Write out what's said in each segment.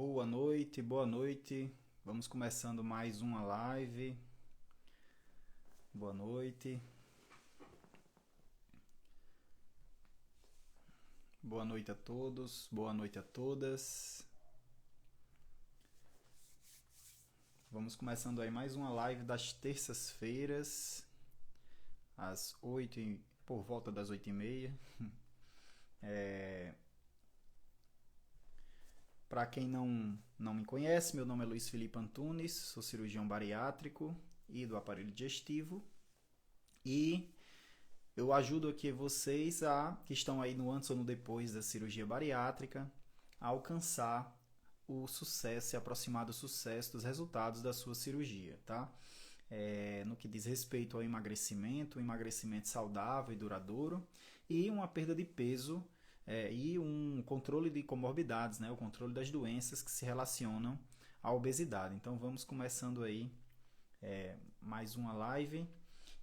Boa noite, boa noite. Vamos começando mais uma live. Boa noite. Boa noite a todos, boa noite a todas. Vamos começando aí mais uma live das terças-feiras, às 8, por volta das 8h30. Para quem não me conhece, meu nome é Luiz Felipe Antunes, sou cirurgião bariátrico e do aparelho digestivo. E eu ajudo aqui vocês que estão aí no antes ou no depois da cirurgia bariátrica a alcançar o sucesso e aproximar do sucesso dos resultados da sua cirurgia, tá? No que diz respeito ao emagrecimento, um emagrecimento saudável e duradouro e uma perda de peso e um controle de comorbidades, né? O controle das doenças que se relacionam à obesidade. Então vamos começando aí mais uma live.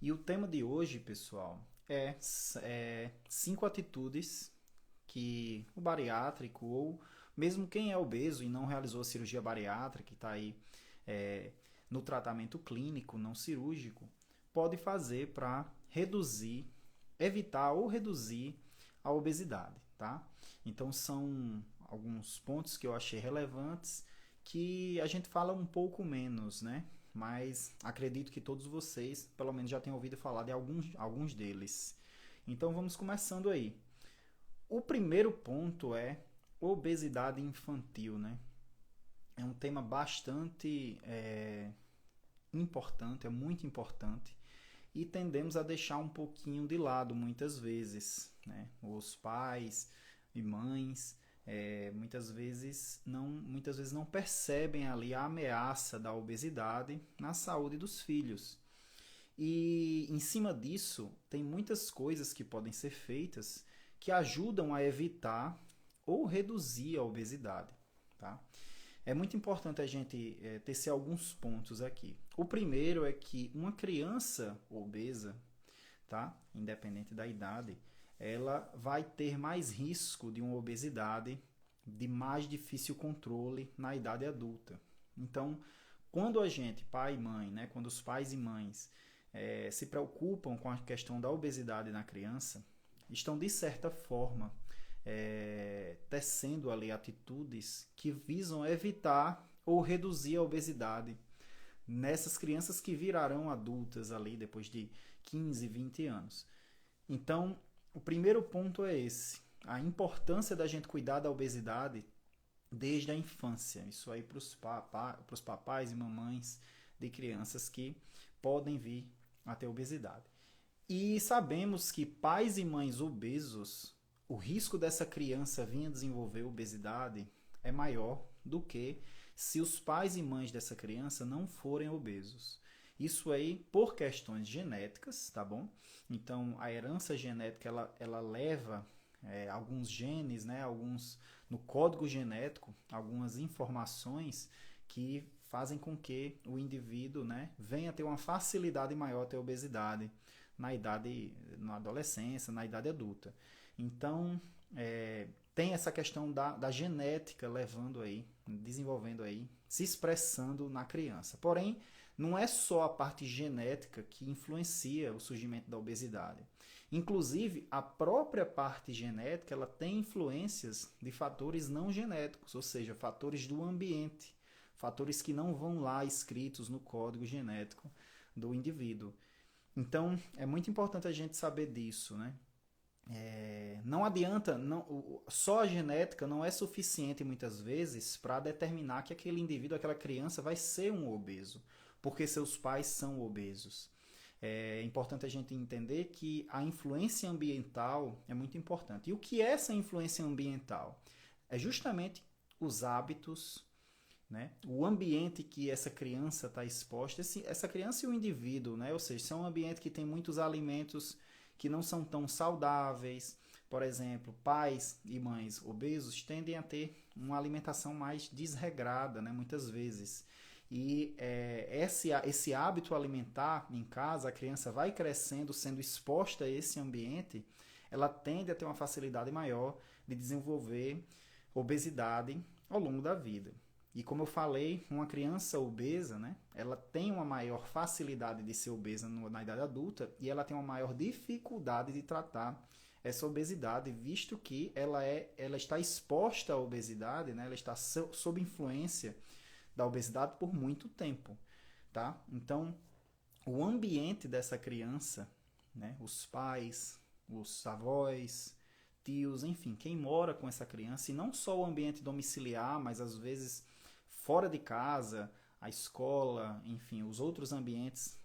E o tema de hoje, pessoal, é 5 atitudes que o bariátrico ou mesmo quem é obeso e não realizou a cirurgia bariátrica, que está aí no tratamento clínico, não cirúrgico, pode fazer para evitar ou reduzir a obesidade, tá? Então são alguns pontos que eu achei relevantes que a gente fala um pouco menos, né? Mas acredito que todos vocês, pelo menos, já tenham ouvido falar de alguns deles. Então vamos começando aí. O primeiro ponto é obesidade infantil, né? É um tema bastante importante, é muito importante, e tendemos a deixar um pouquinho de lado muitas vezes, né? Os pais e mães muitas vezes não percebem ali a ameaça da obesidade na saúde dos filhos. E em cima disso, tem muitas coisas que podem ser feitas que ajudam a evitar ou reduzir a obesidade, tá? É muito importante a gente tecer alguns pontos aqui. O primeiro é que uma criança obesa, tá? Independente da idade, ela vai ter mais risco de uma obesidade de mais difícil controle na idade adulta. Então, quando a gente, pai e mãe, né, quando os pais e mães se preocupam com a questão da obesidade na criança, estão de certa forma tecendo ali atitudes que visam evitar ou reduzir a obesidade nessas crianças que virarão adultas ali depois de 15, 20 anos. Então, o primeiro ponto é esse, a importância da gente cuidar da obesidade desde a infância. Isso aí para os papais e mamães de crianças que podem vir a ter obesidade. E sabemos que pais e mães obesos, o risco dessa criança vir a desenvolver obesidade é maior do que se os pais e mães dessa criança não forem obesos. Isso aí por questões genéticas, tá bom? Então a herança genética ela leva alguns genes, né, no código genético, algumas informações que fazem com que o indivíduo, né, venha a ter uma facilidade maior a ter obesidade na adolescência, na idade adulta. Então, tem essa questão da genética desenvolvendo aí, se expressando na criança. Porém, não é só a parte genética que influencia o surgimento da obesidade. Inclusive, a própria parte genética ela tem influências de fatores não genéticos, ou seja, fatores do ambiente, fatores que não vão lá escritos no código genético do indivíduo. Então, é muito importante a gente saber disso, né? Não adianta, só a genética não é suficiente muitas vezes para determinar que aquele indivíduo, aquela criança vai ser um obeso, porque seus pais são obesos. É importante a gente entender que a influência ambiental é muito importante. E o que é essa influência ambiental? É justamente os hábitos, né? O ambiente que essa criança está exposta, essa criança e o indivíduo, né? Ou seja, se é um ambiente que tem muitos alimentos que não são tão saudáveis, por exemplo, pais e mães obesos tendem a ter uma alimentação mais desregrada, né? Muitas vezes. E esse hábito alimentar em casa, a criança vai crescendo, sendo exposta a esse ambiente, ela tende a ter uma facilidade maior de desenvolver obesidade ao longo da vida. E como eu falei, uma criança obesa, né, ela tem uma maior facilidade de ser obesa na idade adulta e ela tem uma maior dificuldade de tratar essa obesidade, visto que ela está exposta à obesidade, né, ela está sob influência da obesidade por muito tempo, tá? Então, o ambiente dessa criança, né, os pais, os avós, tios, enfim, quem mora com essa criança, e não só o ambiente domiciliar, mas às vezes fora de casa, a escola, enfim, os outros ambientes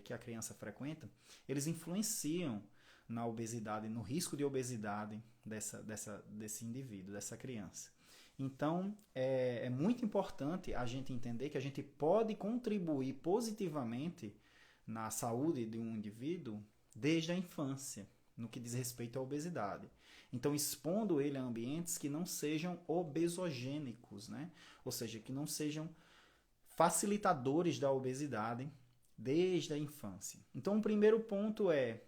que a criança frequenta, eles influenciam na obesidade, no risco de obesidade desse indivíduo, dessa criança. Então, é muito importante a gente entender que a gente pode contribuir positivamente na saúde de um indivíduo desde a infância, no que diz respeito à obesidade. Então, expondo ele a ambientes que não sejam obesogênicos, né? Ou seja, que não sejam facilitadores da obesidade desde a infância. Então, o primeiro ponto é: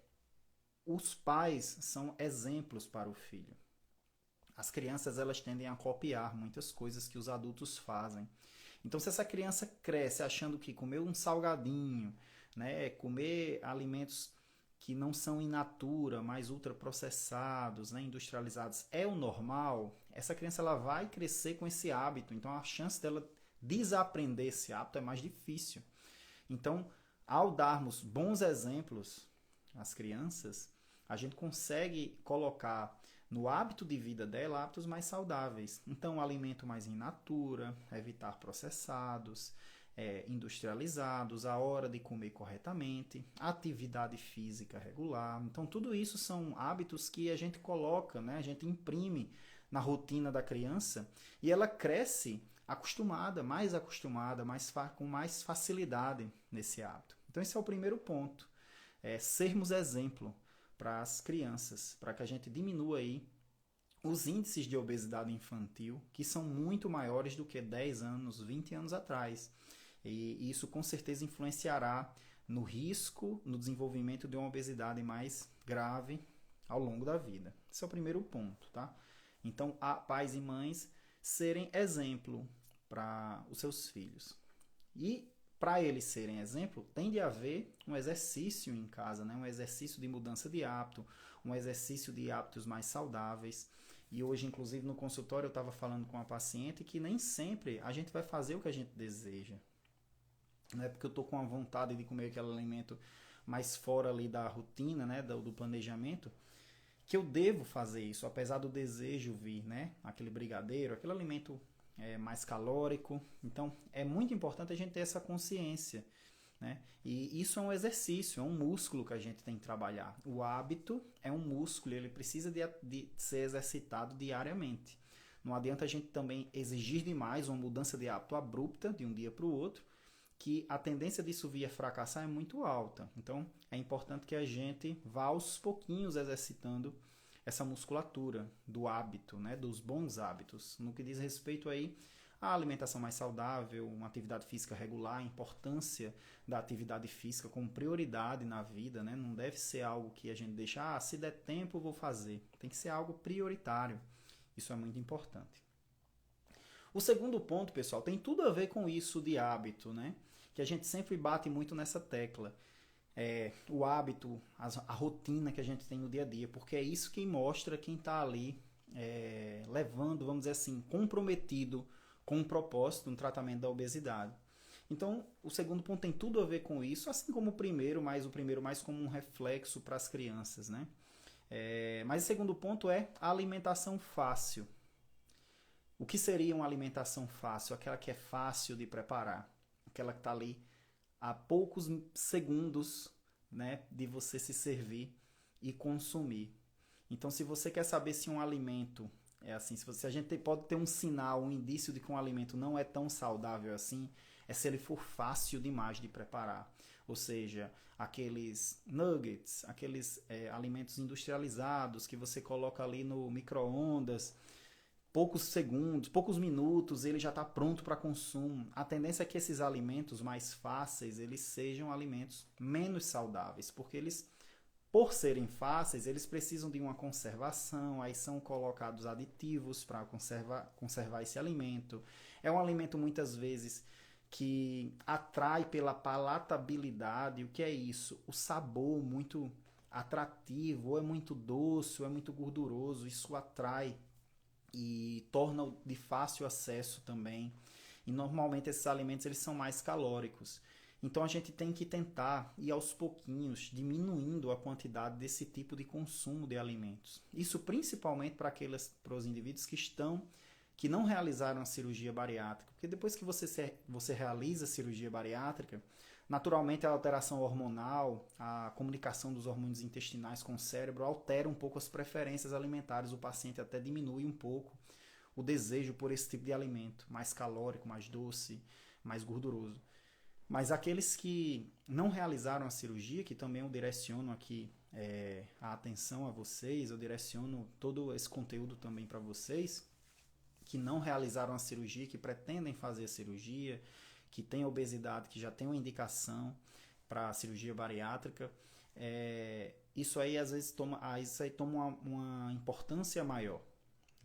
os pais são exemplos para o filho. As crianças, elas tendem a copiar muitas coisas que os adultos fazem. Então, se essa criança cresce achando que comer um salgadinho, né, comer alimentos que não são in natura, mais ultraprocessados, né, industrializados, é o normal, essa criança ela vai crescer com esse hábito. Então, a chance dela desaprender esse hábito é mais difícil. Então, ao darmos bons exemplos às crianças, a gente consegue colocar no hábito de vida dela hábitos mais saudáveis. Então, alimento mais in natura, evitar processados, industrializados, a hora de comer corretamente, atividade física regular. Então, tudo isso são hábitos que a gente coloca, né? A gente imprime na rotina da criança e ela cresce acostumada, com mais facilidade nesse hábito. Então, esse é o primeiro ponto, sermos exemplo para as crianças, para que a gente diminua aí os índices de obesidade infantil, que são muito maiores do que 10 anos, 20 anos atrás. E isso com certeza influenciará no risco, no desenvolvimento de uma obesidade mais grave ao longo da vida. Esse é o primeiro ponto, tá? Então, pais e mães serem exemplo para os seus filhos. E para eles serem exemplo, tem de haver um exercício em casa, né? Um exercício de mudança de hábito, um exercício de hábitos mais saudáveis. E hoje, inclusive, no consultório, eu estava falando com uma paciente que nem sempre a gente vai fazer o que a gente deseja. Não é porque eu estou com a vontade de comer aquele alimento mais fora ali da rotina, né? do planejamento, que eu devo fazer isso, apesar do desejo vir, né? Aquele brigadeiro, aquele alimento mais calórico. Então, é muito importante a gente ter essa consciência, né? E isso é um exercício, é um músculo que a gente tem que trabalhar. O hábito é um músculo, ele precisa de ser exercitado diariamente. Não adianta a gente também exigir demais uma mudança de hábito abrupta, de um dia para o outro, que a tendência disso vir a fracassar é muito alta. Então, é importante que a gente vá aos pouquinhos exercitando essa musculatura do hábito, né, dos bons hábitos, no que diz respeito aí à alimentação mais saudável, uma atividade física regular, a importância da atividade física como prioridade na vida, né, não deve ser algo que a gente deixa, se der tempo eu vou fazer, tem que ser algo prioritário, isso é muito importante. O segundo ponto, pessoal, tem tudo a ver com isso de hábito, né, que a gente sempre bate muito nessa tecla. O hábito, a rotina que a gente tem no dia a dia, porque é isso que mostra quem está ali levando, vamos dizer assim, comprometido com um propósito no tratamento da obesidade. Então, o segundo ponto tem tudo a ver com isso, assim como o primeiro mais como um reflexo para as crianças, né? Mas o segundo ponto é a alimentação fácil. O que seria uma alimentação fácil? Aquela que é fácil de preparar, aquela que está ali a poucos segundos, né, de você se servir e consumir. Então, se você quer saber se um alimento é assim, se a gente pode ter um sinal, um indício de que um alimento não é tão saudável assim, é se ele for fácil demais de preparar. Ou seja, aqueles nuggets, aqueles alimentos industrializados que você coloca ali no micro-ondas, poucos segundos, poucos minutos, ele já está pronto para consumo. A tendência é que esses alimentos mais fáceis, eles sejam alimentos menos saudáveis, porque eles por serem fáceis, eles precisam de uma conservação, aí são colocados aditivos para conservar esse alimento. É um alimento muitas vezes que atrai pela palatabilidade. O que é isso? O sabor muito atrativo, ou é muito doce, ou é muito gorduroso, isso atrai e torna de fácil acesso também. E normalmente esses alimentos eles são mais calóricos. Então a gente tem que tentar ir aos pouquinhos diminuindo a quantidade desse tipo de consumo de alimentos. Isso principalmente para os indivíduos que não realizaram a cirurgia bariátrica, porque depois que você realiza a cirurgia bariátrica, naturalmente a alteração hormonal, a comunicação dos hormônios intestinais com o cérebro altera um pouco as preferências alimentares, o paciente até diminui um pouco o desejo por esse tipo de alimento, mais calórico, mais doce, mais gorduroso. Mas aqueles que não realizaram a cirurgia, que também eu direciono aqui a atenção a vocês, eu direciono todo esse conteúdo também para vocês, que não realizaram a cirurgia, que pretendem fazer a cirurgia, que têm obesidade, que já tem uma indicação para a cirurgia bariátrica, isso aí às vezes toma uma importância maior,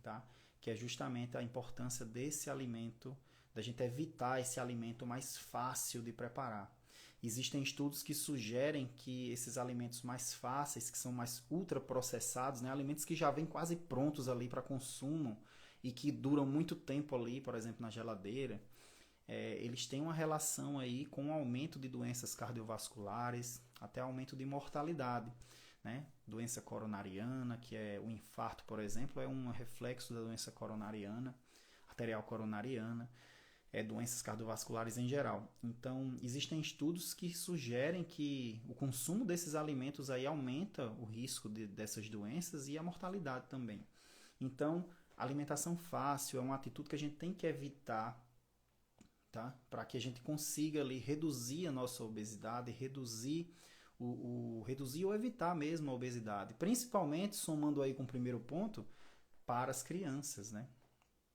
tá? Que é justamente a importância desse alimento, da gente evitar esse alimento mais fácil de preparar. Existem estudos que sugerem que esses alimentos mais fáceis, que são mais ultraprocessados, né, alimentos que já vêm quase prontos ali para consumo e que duram muito tempo ali, por exemplo, na geladeira, eles têm uma relação aí com o aumento de doenças cardiovasculares, até aumento de mortalidade. Né? Doença coronariana, que é o infarto, por exemplo, é um reflexo da doença coronariana, arterial coronariana, doenças cardiovasculares em geral. Então, existem estudos que sugerem que o consumo desses alimentos aí aumenta o risco dessas doenças e a mortalidade também. Então, alimentação fácil é uma atitude que a gente tem que evitar, tá? Para que a gente consiga ali reduzir a nossa obesidade, reduzir ou evitar mesmo a obesidade, principalmente somando aí com o primeiro ponto para as crianças, né?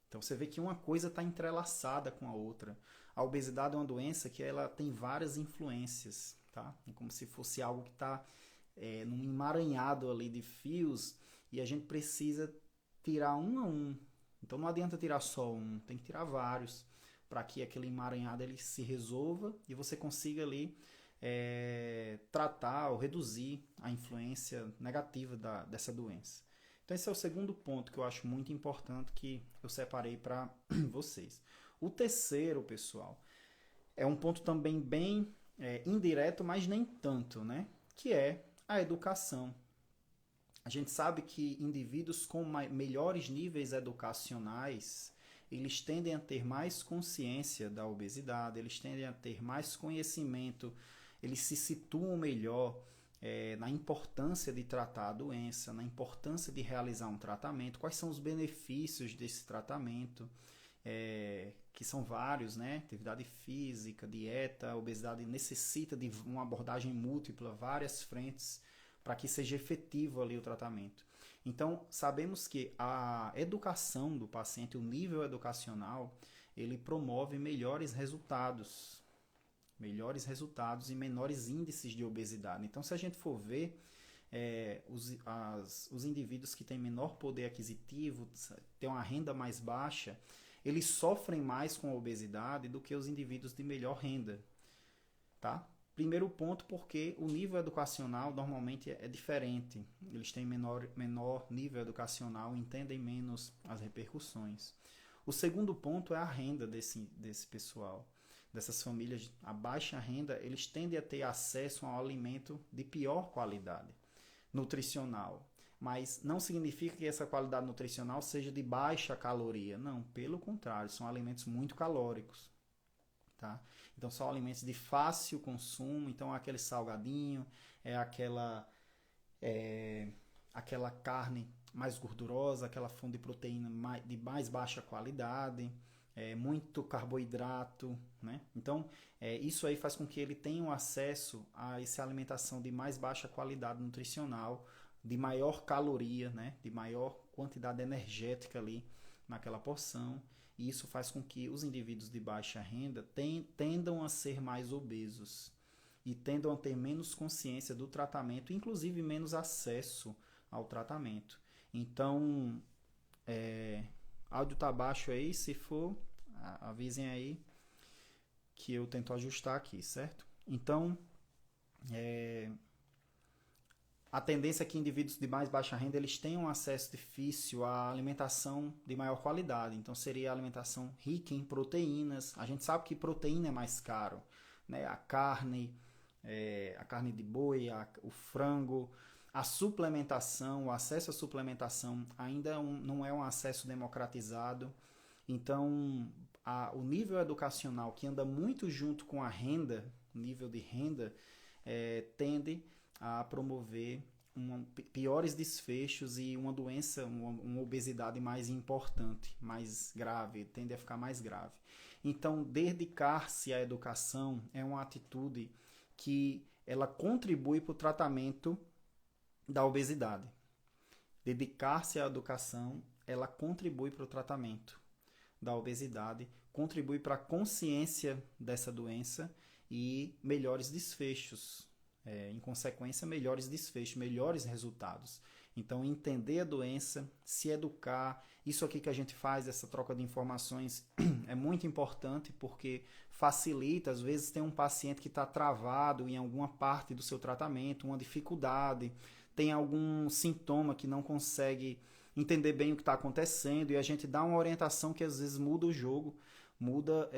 Então você vê que uma coisa está entrelaçada com a outra. A obesidade é uma doença que ela tem várias influências, tá? É como se fosse algo que está num emaranhado ali de fios e a gente precisa tirar um a um. Então não adianta tirar só um, tem que tirar vários para que aquele emaranhado ele se resolva e você consiga ali tratar ou reduzir a influência negativa dessa doença. Então esse é o segundo ponto que eu acho muito importante que eu separei para vocês. O terceiro, pessoal, é um ponto também bem indireto, mas nem tanto, né? Que é a educação. A gente sabe que indivíduos com melhores níveis educacionais, eles tendem a ter mais consciência da obesidade, eles tendem a ter mais conhecimento, eles se situam melhor na importância de tratar a doença, na importância de realizar um tratamento, quais são os benefícios desse tratamento, que são vários, né? Atividade física, dieta, a obesidade necessita de uma abordagem múltipla, várias frentes, para que seja efetivo ali o tratamento. Então, sabemos que a educação do paciente, o nível educacional, ele promove melhores resultados e menores índices de obesidade. Então, se a gente for ver, os indivíduos que têm menor poder aquisitivo, têm uma renda mais baixa, eles sofrem mais com a obesidade do que os indivíduos de melhor renda, tá? Primeiro ponto, porque o nível educacional normalmente é diferente. Eles têm menor nível educacional, entendem menos as repercussões. O segundo ponto é a renda desse pessoal. Dessas famílias a baixa renda, eles tendem a ter acesso a um alimento de pior qualidade nutricional. Mas não significa que essa qualidade nutricional seja de baixa caloria. Não, pelo contrário, são alimentos muito calóricos. Tá? Então são alimentos de fácil consumo, então aquele salgadinho, aquela carne mais gordurosa, aquela fonte de proteína de mais baixa qualidade, muito carboidrato, né? Então isso aí faz com que ele tenha acesso a essa alimentação de mais baixa qualidade nutricional, de maior caloria, né? De maior quantidade energética ali naquela porção. E isso faz com que os indivíduos de baixa renda tendam a ser mais obesos. e tendem a ter menos consciência do tratamento, inclusive menos acesso ao tratamento. Então, áudio tá baixo aí, se for, avisem aí que eu tento ajustar aqui, certo? Então, a tendência é que indivíduos de mais baixa renda eles tenham um acesso difícil à alimentação de maior qualidade. Então, seria a alimentação rica em proteínas. A gente sabe que proteína é mais caro, né? A carne de boi, o frango, a suplementação, o acesso à suplementação ainda não é um acesso democratizado. Então, o nível educacional que anda muito junto com a renda, nível de renda, tende a promover piores desfechos e uma doença, uma obesidade mais importante, mais grave, tende a ficar mais grave. Então, dedicar-se à educação é uma atitude que ela contribui para o tratamento da obesidade. Dedicar-se à educação, ela contribui para o tratamento da obesidade, contribui para a consciência dessa doença e melhores desfechos. Em consequência, melhores desfechos, melhores resultados. Então, entender a doença, se educar, isso aqui que a gente faz, essa troca de informações, é muito importante porque facilita, às vezes tem um paciente que está travado em alguma parte do seu tratamento, uma dificuldade, tem algum sintoma que não consegue entender bem o que está acontecendo e a gente dá uma orientação que às vezes muda o jogo, muda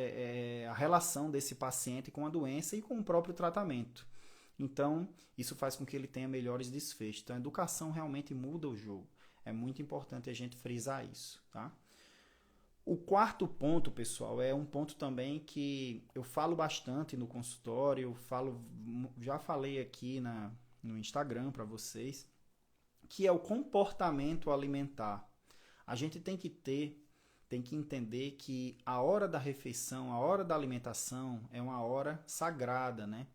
a relação desse paciente com a doença e com o próprio tratamento. Então, isso faz com que ele tenha melhores desfechos. Então, a educação realmente muda o jogo. É muito importante a gente frisar isso, tá? O quarto ponto, pessoal, é um ponto também que eu falo bastante no consultório, já falei aqui no Instagram para vocês, que é o comportamento alimentar. A gente tem que entender que a hora da refeição, a hora da alimentação é uma hora sagrada, né?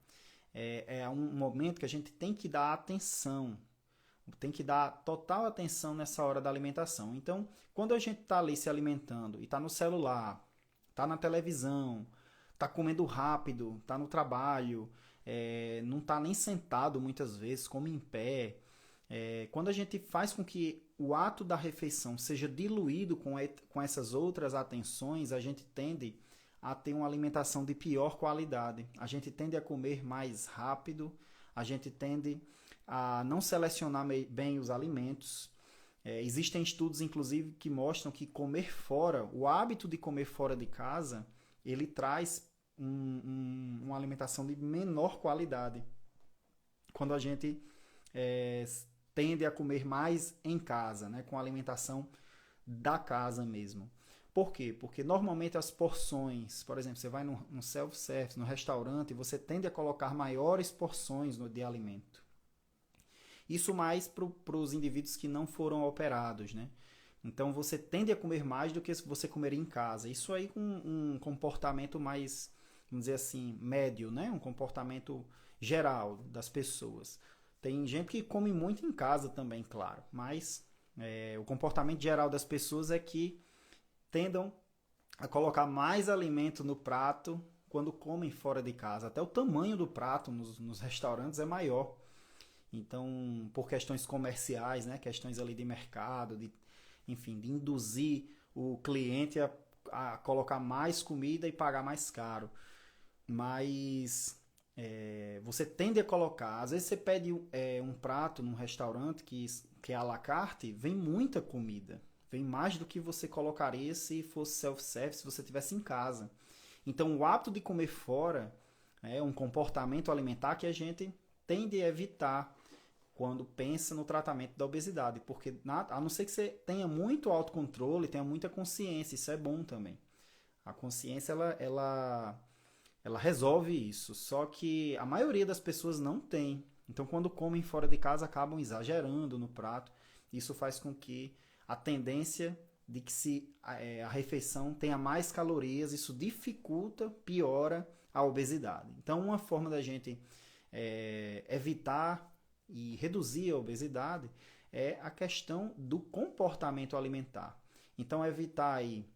É um momento que a gente tem que dar atenção, tem que dar total atenção nessa hora da alimentação. Então, quando a gente está ali se alimentando e está no celular, está na televisão, está comendo rápido, está no trabalho, não está nem sentado muitas vezes, come em pé, quando a gente faz com que o ato da refeição seja diluído com essas outras atenções, a gente tende a ter uma alimentação de pior qualidade. A gente tende a comer mais rápido, a gente tende a não selecionar bem os alimentos. Existem estudos, inclusive, que mostram que comer fora, o hábito de comer fora de casa, ele traz uma alimentação de menor qualidade. Quando a gente tende a comer mais em casa, né, com a alimentação da casa mesmo. Por quê? Porque normalmente as porções, por exemplo, você vai no self-service, no restaurante, você tende a colocar maiores porções de alimento. Isso mais para os indivíduos que não foram operados, né? Então você tende a comer mais do que você comeria em casa. Isso aí com um comportamento mais, vamos dizer assim, médio, né? Um comportamento geral das pessoas. Tem gente que come muito em casa também, claro, mas o comportamento geral das pessoas é que tendam a colocar mais alimento no prato quando comem fora de casa. Até o tamanho do prato nos restaurantes é maior. Então, por questões comerciais, né? Questões ali de mercado, enfim, de induzir o cliente a colocar mais comida e pagar mais caro. Mas você tende a colocar, às vezes você pede um prato num restaurante que é à la carte, vem muita comida. Vem mais do que você colocaria se fosse self-service, se você estivesse em casa. Então, o hábito de comer fora é um comportamento alimentar que a gente tende a evitar quando pensa no tratamento da obesidade. Porque, a não ser que você tenha muito autocontrole, tenha muita consciência, isso é bom também. A consciência, ela resolve isso. Só que a maioria das pessoas não tem. Então, quando comem fora de casa, acabam exagerando no prato. Isso faz com que a tendência de que a refeição tenha mais calorias, isso dificulta, piora a obesidade. Então, uma forma da gente evitar e reduzir a obesidade é a questão do comportamento alimentar. Então, evitar aí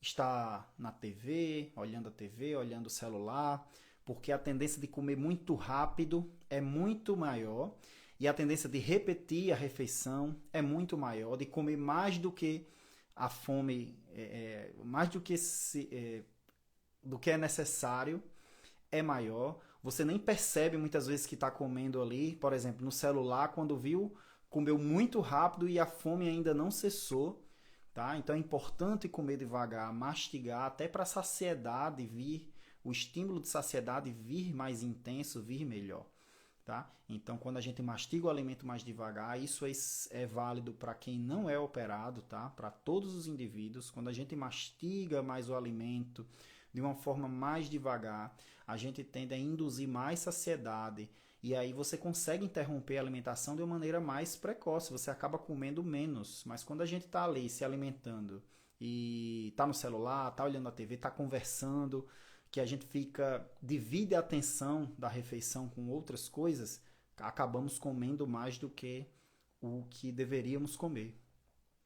estar na TV, olhando o celular, porque a tendência de comer muito rápido é muito maior e a tendência de repetir a refeição é muito maior, de comer mais do que a fome, mais do que é necessário é maior. Você nem percebe muitas vezes que está comendo ali, por exemplo, no celular, quando viu, comeu muito rápido e a fome ainda não cessou, tá? Então é importante comer devagar, mastigar, até para a saciedade vir, o estímulo de saciedade vir mais intenso, vir melhor, tá? Então quando a gente mastiga o alimento mais devagar, isso é válido para quem não é operado, tá? Para todos os indivíduos, quando a gente mastiga mais o alimento de uma forma mais devagar, a gente tende a induzir mais saciedade e aí você consegue interromper a alimentação de uma maneira mais precoce, você acaba comendo menos. Mas quando a gente está ali se alimentando e está no celular, está olhando a TV, está conversando, que a gente divide a atenção da refeição com outras coisas, acabamos comendo mais do que o que deveríamos comer.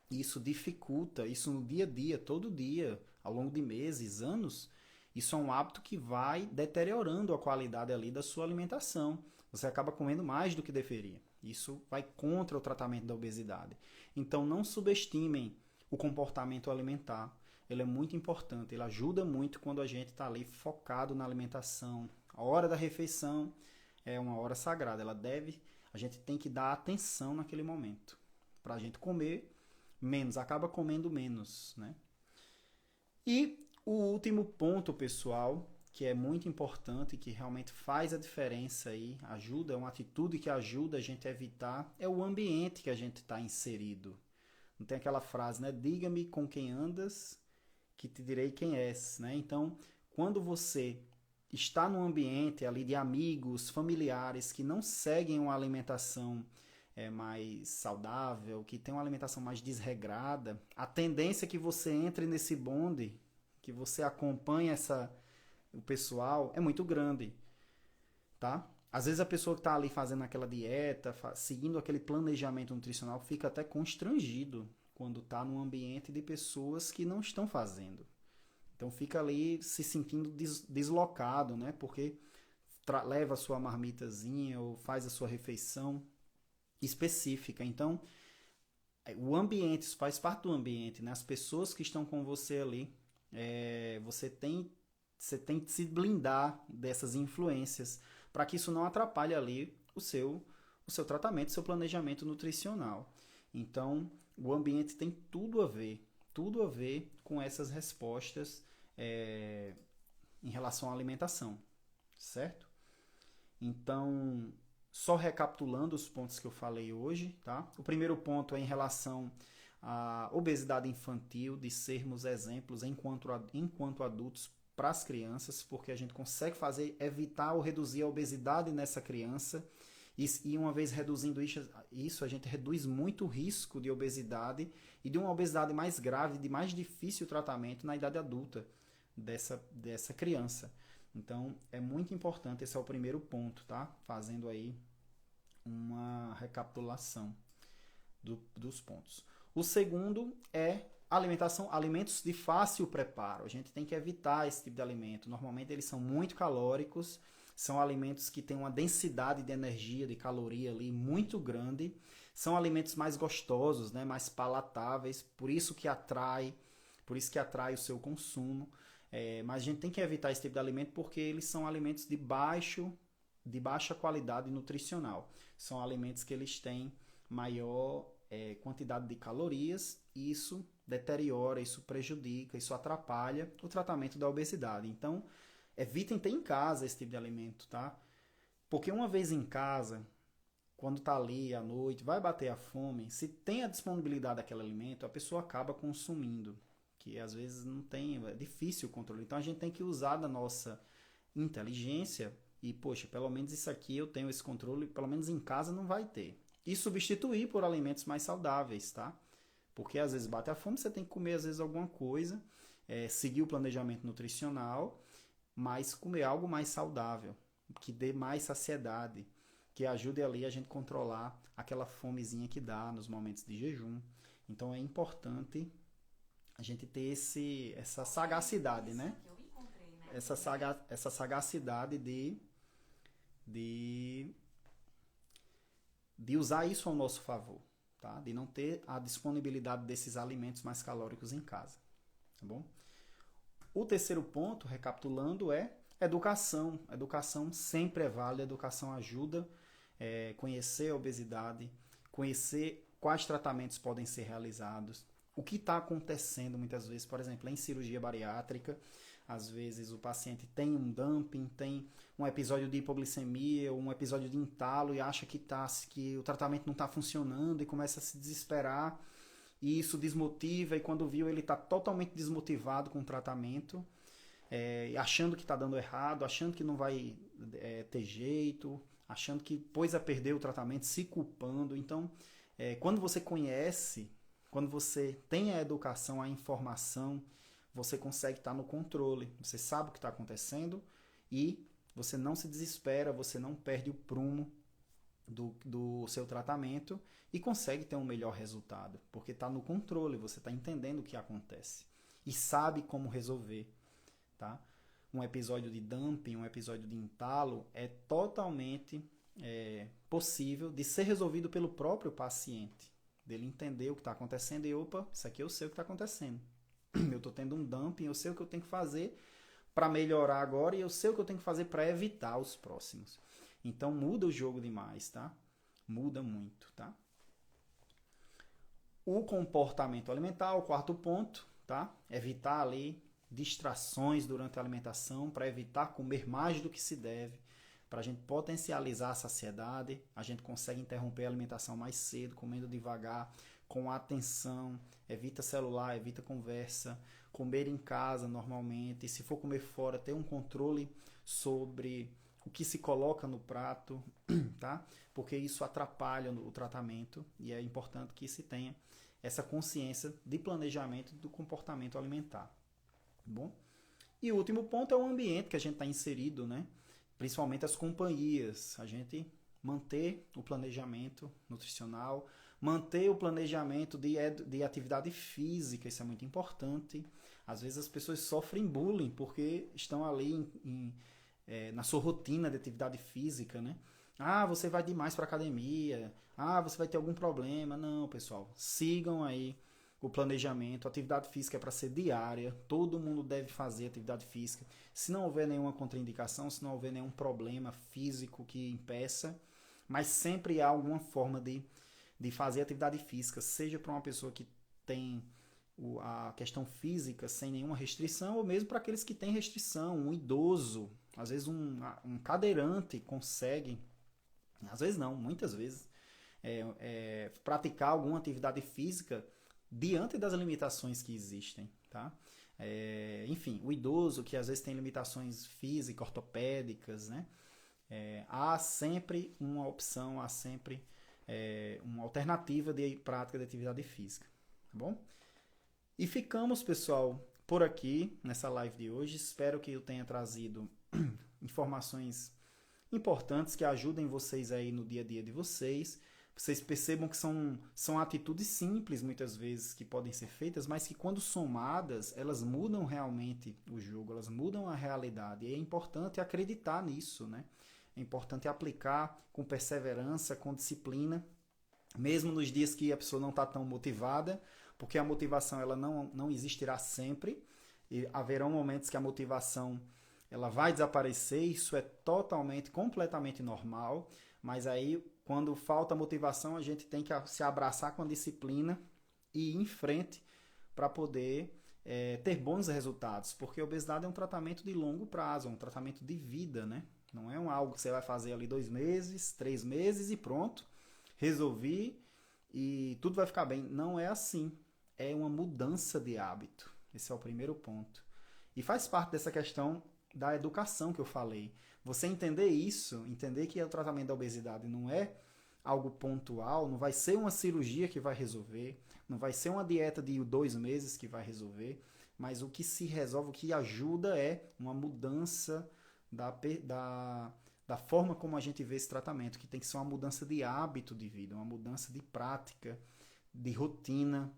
Isso dificulta, isso no dia a dia, todo dia, ao longo de meses, anos, isso é um hábito que vai deteriorando a qualidade ali da sua alimentação. Você acaba comendo mais do que deveria. Isso vai contra o tratamento da obesidade. Então não subestimem o comportamento alimentar. Ele é muito importante, ele ajuda muito quando a gente está ali focado na alimentação. A hora da refeição é uma hora sagrada. A gente tem que dar atenção naquele momento. Para a gente comer menos, acaba comendo menos, né? E o último ponto, pessoal, que é muito importante, que realmente faz a diferença aí, é uma atitude que ajuda a gente a evitar, é o ambiente que a gente está inserido. Não tem aquela frase, né? Diga-me com quem andas, que te direi quem és, né? Então, quando você está num ambiente ali de amigos, familiares que não seguem uma alimentação mais saudável, que tem uma alimentação mais desregrada, a tendência é que você entre nesse bonde, que você acompanhe o pessoal, é muito grande, tá? Às vezes a pessoa que está ali fazendo aquela dieta, seguindo aquele planejamento nutricional, fica até constrangido quando está num ambiente de pessoas que não estão fazendo. Então fica ali se sentindo deslocado, né? Porque leva a sua marmitazinha ou faz a sua refeição específica. Então, o ambiente, isso faz parte do ambiente, né? As pessoas que estão com você ali, você tem que se blindar dessas influências para que isso não atrapalhe ali o seu tratamento, o seu planejamento nutricional. Então, o ambiente tem tudo a ver com essas respostas em relação à alimentação, certo? Então, só recapitulando os pontos que eu falei hoje, tá? O primeiro ponto é em relação à obesidade infantil, de sermos exemplos enquanto adultos para as crianças, porque a gente consegue evitar ou reduzir a obesidade nessa criança, e uma vez reduzindo isso, a gente reduz muito o risco de obesidade e de uma obesidade mais grave, de mais difícil tratamento na idade adulta dessa criança. Então, é muito importante, esse é o primeiro ponto, tá? Fazendo aí uma recapitulação dos pontos. O segundo é alimentação, alimentos de fácil preparo. A gente tem que evitar esse tipo de alimento. Normalmente eles são muito calóricos, são alimentos que têm uma densidade de energia, de caloria ali muito grande. São alimentos mais gostosos, né? Mais palatáveis, por isso que atrai o seu consumo. Mas a gente tem que evitar esse tipo de alimento porque eles são alimentos de baixa qualidade nutricional. São alimentos que eles têm maior quantidade de calorias e isso deteriora, isso prejudica, isso atrapalha o tratamento da obesidade. Então, evitem ter em casa esse tipo de alimento, tá? Porque uma vez em casa, quando tá ali à noite, vai bater a fome, se tem a disponibilidade daquele alimento, a pessoa acaba consumindo, que às vezes não tem, é difícil o controle. Então a gente tem que usar da nossa inteligência e, poxa, pelo menos isso aqui eu tenho esse controle, pelo menos em casa não vai ter. E substituir por alimentos mais saudáveis, tá? Porque às vezes bate a fome, você tem que comer às vezes alguma coisa, seguir o planejamento nutricional, mas comer algo mais saudável, que dê mais saciedade, que ajude ali a gente controlar aquela fomezinha que dá nos momentos de jejum. Então é importante a gente ter essa sagacidade, né? essa sagacidade de, de usar isso ao nosso favor, tá? De não ter a disponibilidade desses alimentos mais calóricos em casa, tá bom? O terceiro ponto, recapitulando, é educação. Educação sempre é válida, educação ajuda a conhecer a obesidade, conhecer quais tratamentos podem ser realizados, o que está acontecendo muitas vezes, por exemplo, em cirurgia bariátrica, às vezes o paciente tem um dumping, tem um episódio de hipoglicemia, um episódio de entalo e acha que o tratamento não está funcionando e começa a se desesperar e isso desmotiva e quando viu ele está totalmente desmotivado com o tratamento, achando que está dando errado, achando que não vai ter jeito, achando que pôs a perder o tratamento, se culpando. Então, quando você conhece, quando você tem a educação, a informação, você consegue estar no controle. Você sabe o que está acontecendo e você não se desespera, você não perde o prumo do seu tratamento e consegue ter um melhor resultado, porque está no controle, você está entendendo o que acontece e sabe como resolver. Tá? Um episódio de dumping, um episódio de entalo é totalmente possível de ser resolvido pelo próprio paciente, dele entender o que está acontecendo e opa, isso aqui eu sei o que está acontecendo. Eu estou tendo um dumping, eu sei o que eu tenho que fazer para melhorar agora e eu sei o que eu tenho que fazer para evitar os próximos. Então muda o jogo demais, tá? Muda muito, tá? O comportamento alimentar, o quarto ponto, tá? Evitar ali distrações durante a alimentação para evitar comer mais do que se deve, para a gente potencializar a saciedade, a gente consegue interromper a alimentação mais cedo, comendo devagar, com atenção, evita celular, evita conversa, comer em casa normalmente, e se for comer fora, ter um controle sobre o que se coloca no prato, tá? Porque isso atrapalha o tratamento e é importante que se tenha essa consciência de planejamento do comportamento alimentar. Bom? E o último ponto é o ambiente que a gente está inserido, né? Principalmente as companhias. A gente manter o planejamento nutricional, manter o planejamento de atividade física, isso é muito importante. Às vezes as pessoas sofrem bullying porque estão ali na sua rotina de atividade física, né? Ah, você vai demais para academia. Ah, você vai ter algum problema. Não, pessoal, sigam aí o planejamento. A atividade física é para ser diária, todo mundo deve fazer atividade física. Se não houver nenhuma contraindicação, se não houver nenhum problema físico que impeça, mas sempre há alguma forma de fazer atividade física, seja para uma pessoa que tem a questão física sem nenhuma restrição, ou mesmo para aqueles que têm restrição, um idoso, às vezes um cadeirante consegue, às vezes não, muitas vezes, praticar alguma atividade física diante das limitações que existem, tá? Enfim, o idoso que às vezes tem limitações físicas, ortopédicas, né? Há sempre uma opção, há sempre uma alternativa de prática de atividade física, tá bom? E ficamos, pessoal, por aqui nessa live de hoje. Espero que eu tenha trazido informações importantes que ajudem vocês aí no dia a dia de vocês. Vocês percebam que são atitudes simples, muitas vezes, que podem ser feitas, mas que quando somadas, elas mudam realmente o jogo, elas mudam a realidade. E é importante acreditar nisso, né? É importante aplicar com perseverança, com disciplina, mesmo nos dias que a pessoa não está tão motivada, porque a motivação ela não existirá sempre, e haverão momentos que a motivação ela vai desaparecer, isso é completamente normal, mas aí quando falta motivação a gente tem que se abraçar com a disciplina e ir em frente para poder ter bons resultados, porque a obesidade é um tratamento de longo prazo, um tratamento de vida, né? Não é algo que você vai fazer ali 2 meses, 3 meses e pronto, resolvi e tudo vai ficar bem. Não é assim. É uma mudança de hábito. Esse é o primeiro ponto. E faz parte dessa questão da educação que eu falei. Você entender isso, entender que o tratamento da obesidade não é algo pontual, não vai ser uma cirurgia que vai resolver, não vai ser uma dieta de 2 meses que vai resolver, mas o que se resolve, o que ajuda é uma mudança da forma como a gente vê esse tratamento, que tem que ser uma mudança de hábito de vida, uma mudança de prática, de rotina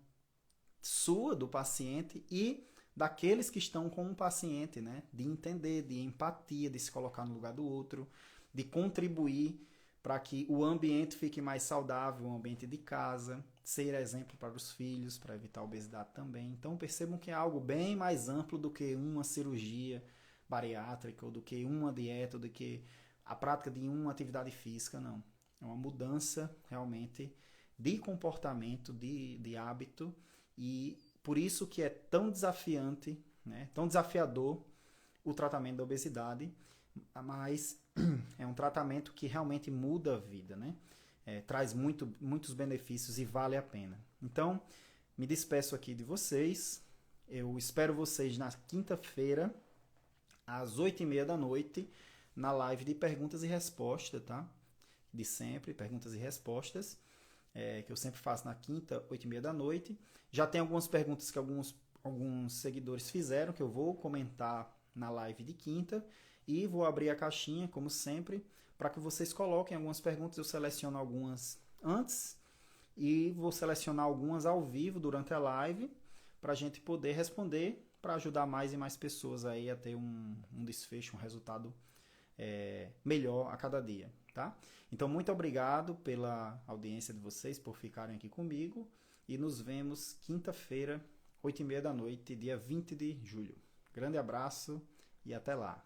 sua, do paciente e daqueles que estão com o paciente, né? De entender, de empatia, de se colocar no lugar do outro, de contribuir para que o ambiente fique mais saudável, o ambiente de casa, ser exemplo para os filhos, para evitar a obesidade também. Então percebam que é algo bem mais amplo do que uma cirurgia bariátrica, ou do que uma dieta, ou do que a prática de uma atividade física, não. É uma mudança realmente de comportamento, de hábito, e por isso que é tão desafiante, né, tão desafiador o tratamento da obesidade, mas é um tratamento que realmente muda a vida, né? Traz muitos benefícios e vale a pena. Então, me despeço aqui de vocês. Eu espero vocês na quinta-feira, às 8h30 da noite, na live de perguntas e respostas, tá? De sempre, perguntas e respostas, que eu sempre faço na quinta, 8h30 da noite. Já tem algumas perguntas que alguns seguidores fizeram, que eu vou comentar na live de quinta, e vou abrir a caixinha, como sempre, para que vocês coloquem algumas perguntas. Eu seleciono algumas antes e vou selecionar algumas ao vivo durante a live, para a gente poder responder, para ajudar mais e mais pessoas aí a ter um desfecho, um resultado melhor a cada dia, tá? Então, muito obrigado pela audiência de vocês, por ficarem aqui comigo, e nos vemos quinta-feira, 8h30 da noite, dia 20 de julho. Grande abraço e até lá!